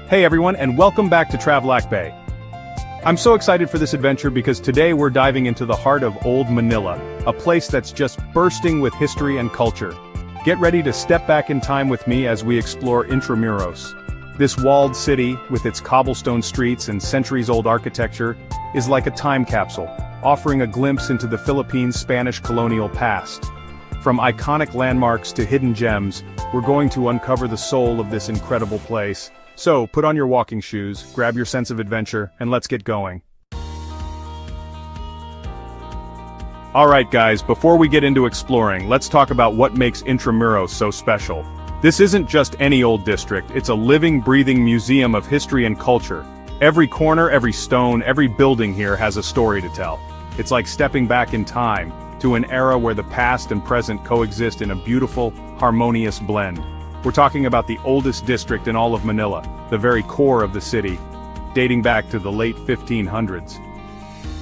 Hey everyone, and welcome back to TraveLakbay. I'm so excited for this adventure because today we're diving into the heart of Old Manila, a place that's just bursting with history and culture. Get ready to step back in time with me as we explore Intramuros. This walled city, with its cobblestone streets and centuries-old architecture, is like a time capsule, offering a glimpse into the Philippines' Spanish colonial past. From iconic landmarks to hidden gems, we're going to uncover the soul of this incredible place. So, put on your walking shoes, grab your sense of adventure, and let's get going. Alright guys, before we get into exploring, let's talk about what makes Intramuros so special. This isn't just any old district, it's a living, breathing museum of history and culture. Every corner, every stone, every building here has a story to tell. It's like stepping back in time, to an era where the past and present coexist in a beautiful, harmonious blend. We're talking about the oldest district in all of Manila, the very core of the city, dating back to the late 1500s.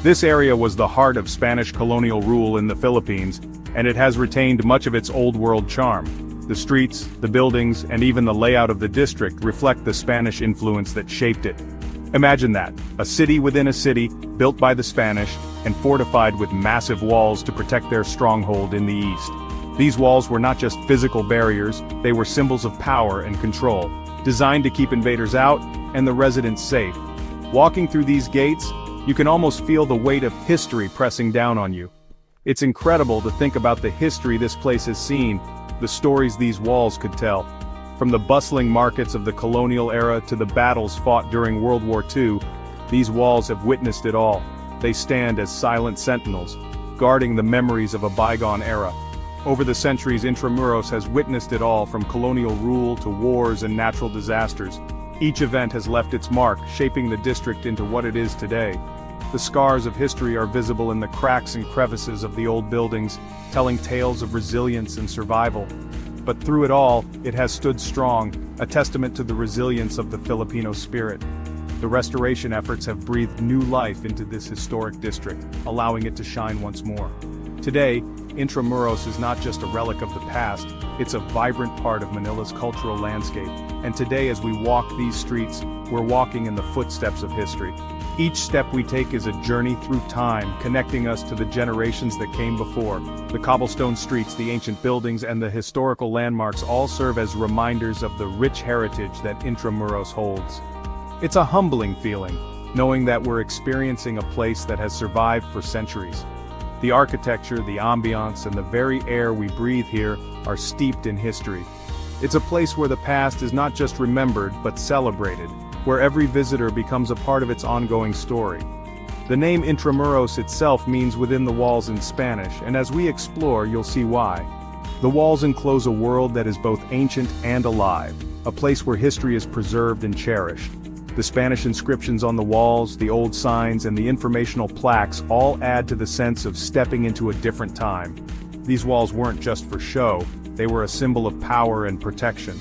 This area was the heart of Spanish colonial rule in the Philippines, and it has retained much of its old-world charm. The streets, the buildings, and even the layout of the district reflect the Spanish influence that shaped it. Imagine that, a city within a city, built by the Spanish, and fortified with massive walls to protect their stronghold in the east. These walls were not just physical barriers, they were symbols of power and control, designed to keep invaders out and the residents safe. Walking through these gates, you can almost feel the weight of history pressing down on you. It's incredible to think about the history this place has seen, the stories these walls could tell. From the bustling markets of the colonial era to the battles fought during World War II, these walls have witnessed it all. They stand as silent sentinels, guarding the memories of a bygone era. Over the centuries, Intramuros has witnessed it all, from colonial rule to wars and natural disasters. Each event has left its mark, shaping the district into what it is today. The scars of history are visible in the cracks and crevices of the old buildings, telling tales of resilience and survival. But through it all, it has stood strong, a testament to the resilience of the Filipino spirit. The restoration efforts have breathed new life into this historic district, allowing it to shine once more. Today, Intramuros is not just a relic of the past, it's a vibrant part of Manila's cultural landscape. And today, as we walk these streets, we're walking in the footsteps of history. Each step we take is a journey through time, connecting us to the generations that came before. The cobblestone streets, the ancient buildings, and the historical landmarks all serve as reminders of the rich heritage that Intramuros holds. It's a humbling feeling, knowing that we're experiencing a place that has survived for centuries. The architecture, the ambiance, and the very air we breathe here are steeped in history. It's a place where the past is not just remembered but celebrated, where every visitor becomes a part of its ongoing story. The name Intramuros itself means within the walls in Spanish, and as we explore, you'll see why. The walls enclose a world that is both ancient and alive, a place where history is preserved and cherished. The Spanish inscriptions on the walls, the old signs, and the informational plaques all add to the sense of stepping into a different time. These walls weren't just for show, they were a symbol of power and protection.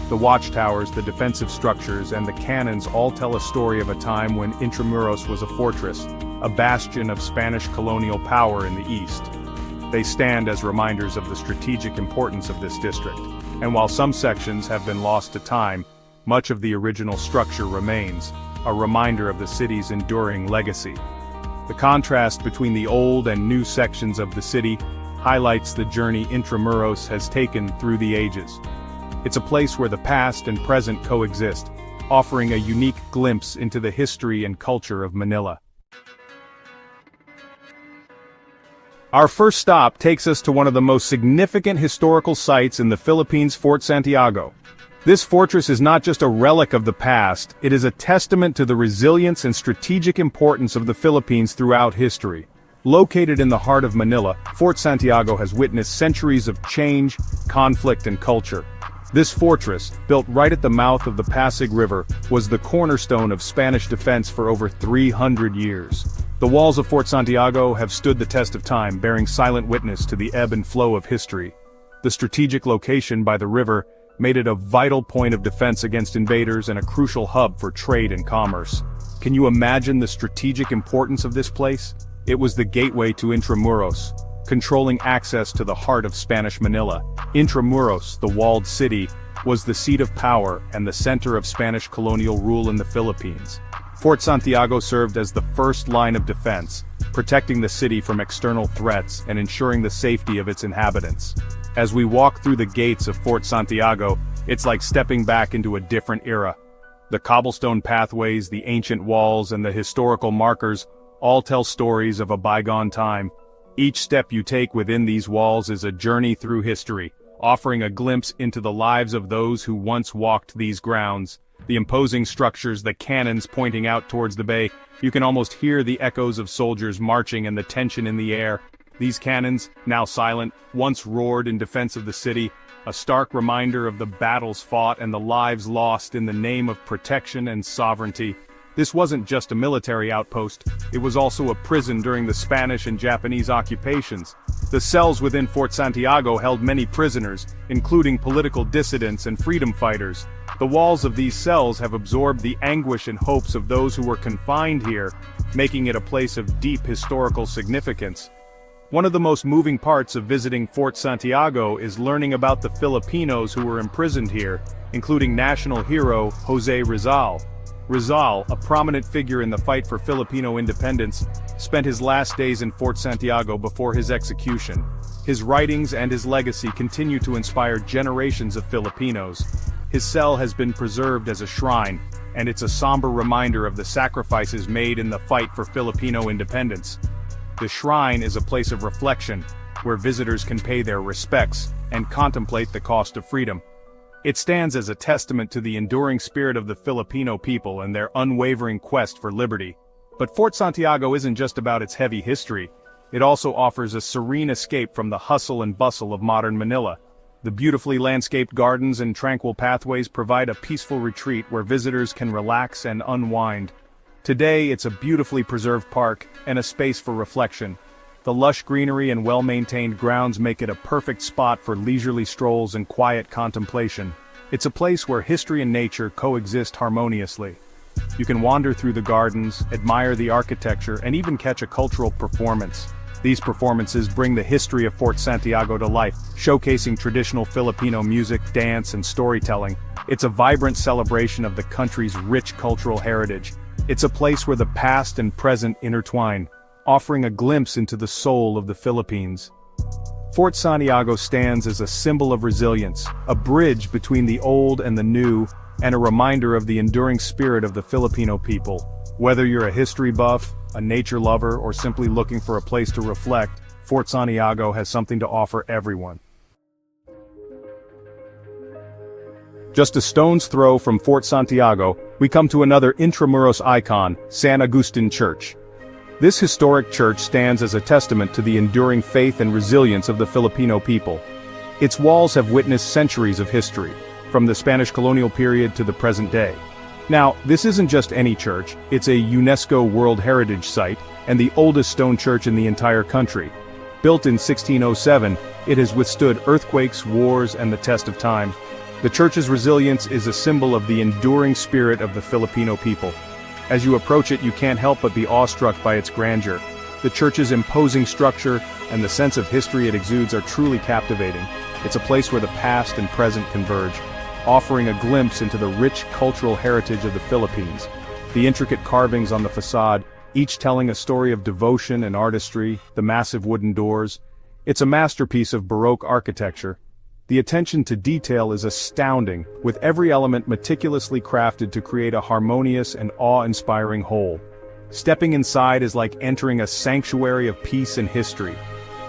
The watchtowers, the defensive structures, and the cannons all tell a story of a time when Intramuros was a fortress, a bastion of Spanish colonial power in the east. They stand as reminders of the strategic importance of this district, and while some sections have been lost to time, much of the original structure remains, a reminder of the city's enduring legacy. The contrast between the old and new sections of the city highlights the journey Intramuros has taken through the ages. It's a place where the past and present coexist, offering a unique glimpse into the history and culture of Manila. Our first stop takes us to one of the most significant historical sites in the Philippines, Fort Santiago. This fortress is not just a relic of the past, it is a testament to the resilience and strategic importance of the Philippines throughout history. Located in the heart of Manila, Fort Santiago has witnessed centuries of change, conflict, and culture. This fortress, built right at the mouth of the Pasig River, was the cornerstone of Spanish defense for over 300 years. The walls of Fort Santiago have stood the test of time, bearing silent witness to the ebb and flow of history. The strategic location by the river made it a vital point of defense against invaders and a crucial hub for trade and commerce. Can you imagine the strategic importance of this place? It was the gateway to Intramuros, controlling access to the heart of Spanish Manila. Intramuros, the walled city, was the seat of power and the center of Spanish colonial rule in the Philippines. Fort Santiago served as the first line of defense, protecting the city from external threats and ensuring the safety of its inhabitants. As we walk through the gates of Fort Santiago, it's like stepping back into a different era. The cobblestone pathways, the ancient walls, and the historical markers all tell stories of a bygone time. Each step you take within these walls is a journey through history, offering a glimpse into the lives of those who once walked these grounds. The imposing structures, the cannons pointing out towards the bay, you can almost hear the echoes of soldiers marching and the tension in the air. These cannons, now silent, once roared in defense of the city, a stark reminder of the battles fought and the lives lost in the name of protection and sovereignty. This wasn't just a military outpost, it was also a prison during the Spanish and Japanese occupations. The cells within Fort Santiago held many prisoners, including political dissidents and freedom fighters. The walls of these cells have absorbed the anguish and hopes of those who were confined here, making it a place of deep historical significance. One of the most moving parts of visiting Fort Santiago is learning about the Filipinos who were imprisoned here, including national hero Jose Rizal. Rizal, a prominent figure in the fight for Filipino independence, spent his last days in Fort Santiago before his execution. His writings and his legacy continue to inspire generations of Filipinos. His cell has been preserved as a shrine, and it's a somber reminder of the sacrifices made in the fight for Filipino independence. The shrine is a place of reflection, where visitors can pay their respects and contemplate the cost of freedom. It stands as a testament to the enduring spirit of the Filipino people and their unwavering quest for liberty. But Fort Santiago isn't just about its heavy history. It also offers a serene escape from the hustle and bustle of modern Manila. The beautifully landscaped gardens and tranquil pathways provide a peaceful retreat where visitors can relax and unwind. Today, it's a beautifully preserved park and a space for reflection. The lush greenery and well-maintained grounds make it a perfect spot for leisurely strolls and quiet contemplation. It's a place where history and nature coexist harmoniously. You can wander through the gardens, admire the architecture, and even catch a cultural performance. These performances bring the history of Fort Santiago to life, showcasing traditional Filipino music, dance, and storytelling. It's a vibrant celebration of the country's rich cultural heritage. It's a place where the past and present intertwine, offering a glimpse into the soul of the Philippines. Fort Santiago stands as a symbol of resilience, a bridge between the old and the new, and a reminder of the enduring spirit of the Filipino people. Whether you're a history buff, a nature lover, or simply looking for a place to reflect, Fort Santiago has something to offer everyone. Just a stone's throw from Fort Santiago, we come to another Intramuros icon, San Agustin Church. This historic church stands as a testament to the enduring faith and resilience of the Filipino people. Its walls have witnessed centuries of history, from the Spanish colonial period to the present day. Now, this isn't just any church, it's a UNESCO World Heritage Site, and the oldest stone church in the entire country. Built in 1607, it has withstood earthquakes, wars, and the test of time. The church's resilience is a symbol of the enduring spirit of the Filipino people. As you approach it, you can't help but be awestruck by its grandeur. The church's imposing structure and the sense of history it exudes are truly captivating. It's a place where the past and present converge, offering a glimpse into the rich cultural heritage of the Philippines. The intricate carvings on the facade, each telling a story of devotion and artistry, the massive wooden doors. It's a masterpiece of Baroque architecture. The attention to detail is astounding, with every element meticulously crafted to create a harmonious and awe-inspiring whole. Stepping inside is like entering a sanctuary of peace and history.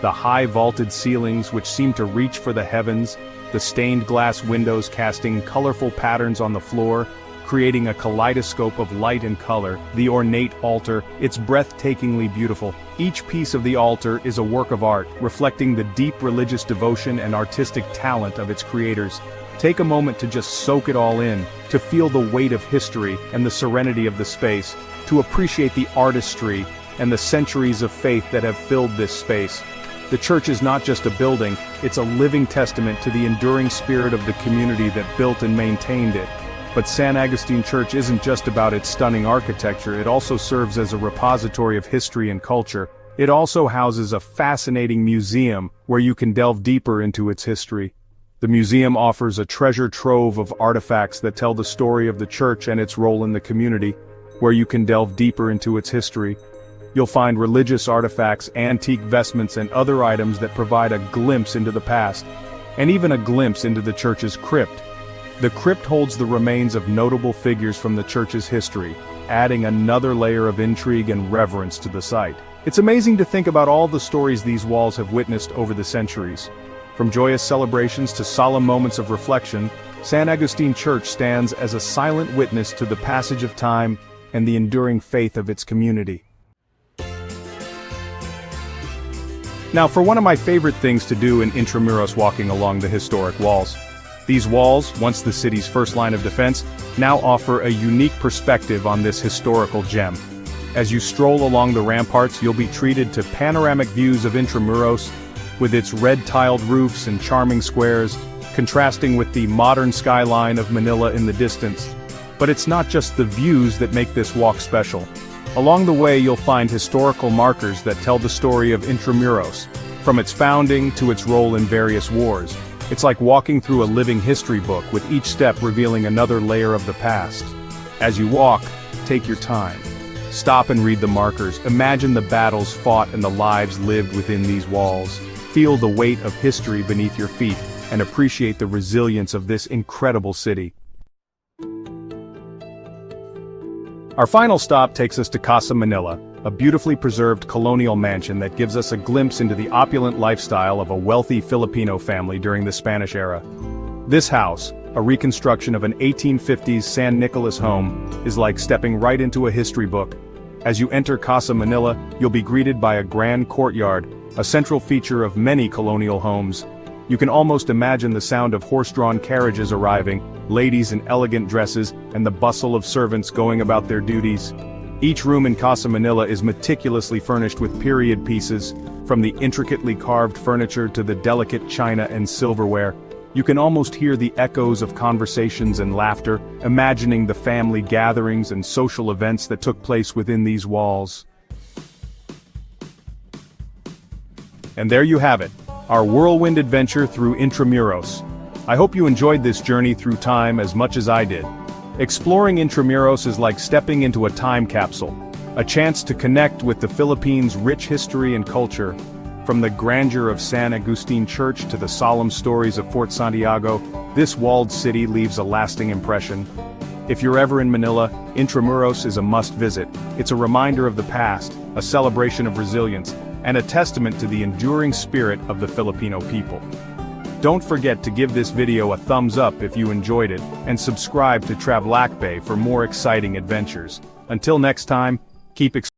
The high vaulted ceilings, which seem to reach for the heavens, the stained glass windows casting colorful patterns on the floor, creating a kaleidoscope of light and color, the ornate altar, it's breathtakingly beautiful. Each piece of the altar is a work of art, reflecting the deep religious devotion and artistic talent of its creators. Take a moment to just soak it all in, to feel the weight of history and the serenity of the space, to appreciate the artistry and the centuries of faith that have filled this space. The church is not just a building, it's a living testament to the enduring spirit of the community that built and maintained it. But San Agustin Church isn't just about its stunning architecture, it also serves as a repository of history and culture. It also houses a fascinating museum where you can delve deeper into its history. The museum offers a treasure trove of artifacts that tell the story of the church and its role in the community, where you can delve deeper into its history. You'll find religious artifacts, antique vestments, and other items that provide a glimpse into the past, and even a glimpse into the church's crypt. The crypt holds the remains of notable figures from the church's history, adding another layer of intrigue and reverence to the site. It's amazing to think about all the stories these walls have witnessed over the centuries. From joyous celebrations to solemn moments of reflection, San Agustin Church stands as a silent witness to the passage of time and the enduring faith of its community. Now, for one of my favorite things to do in Intramuros, walking along the historic walls. These walls, once the city's first line of defense, now offer a unique perspective on this historical gem. As you stroll along the ramparts, you'll be treated to panoramic views of Intramuros, with its red-tiled roofs and charming squares, contrasting with the modern skyline of Manila in the distance. But it's not just the views that make this walk special. Along the way you'll find historical markers that tell the story of Intramuros, from its founding to its role in various wars. It's like walking through a living history book, with each step revealing another layer of the past. As you walk, take your time. Stop and read the markers, imagine the battles fought and the lives lived within these walls. Feel the weight of history beneath your feet, and appreciate the resilience of this incredible city. Our final stop takes us to Casa Manila, a beautifully preserved colonial mansion that gives us a glimpse into the opulent lifestyle of a wealthy Filipino family during the Spanish era. This house, a reconstruction of an 1850s San Nicolas home, is like stepping right into a history book. As you enter Casa Manila, you'll be greeted by a grand courtyard, a central feature of many colonial homes. You can almost imagine the sound of horse-drawn carriages arriving, ladies in elegant dresses, and the bustle of servants going about their duties. Each room in Casa Manila is meticulously furnished with period pieces, from the intricately carved furniture to the delicate china and silverware. You can almost hear the echoes of conversations and laughter, imagining the family gatherings and social events that took place within these walls. And there you have it, our whirlwind adventure through Intramuros. I hope you enjoyed this journey through time as much as I did. Exploring Intramuros is like stepping into a time capsule, a chance to connect with the Philippines' rich history and culture. From the grandeur of San Agustin Church to the solemn stories of Fort Santiago, this walled city leaves a lasting impression. If you're ever in Manila, Intramuros is a must-visit. It's a reminder of the past, a celebration of resilience, and a testament to the enduring spirit of the Filipino people. Don't forget to give this video a thumbs up if you enjoyed it, and subscribe to TraveLakbay for more exciting adventures. Until next time, keep exploring.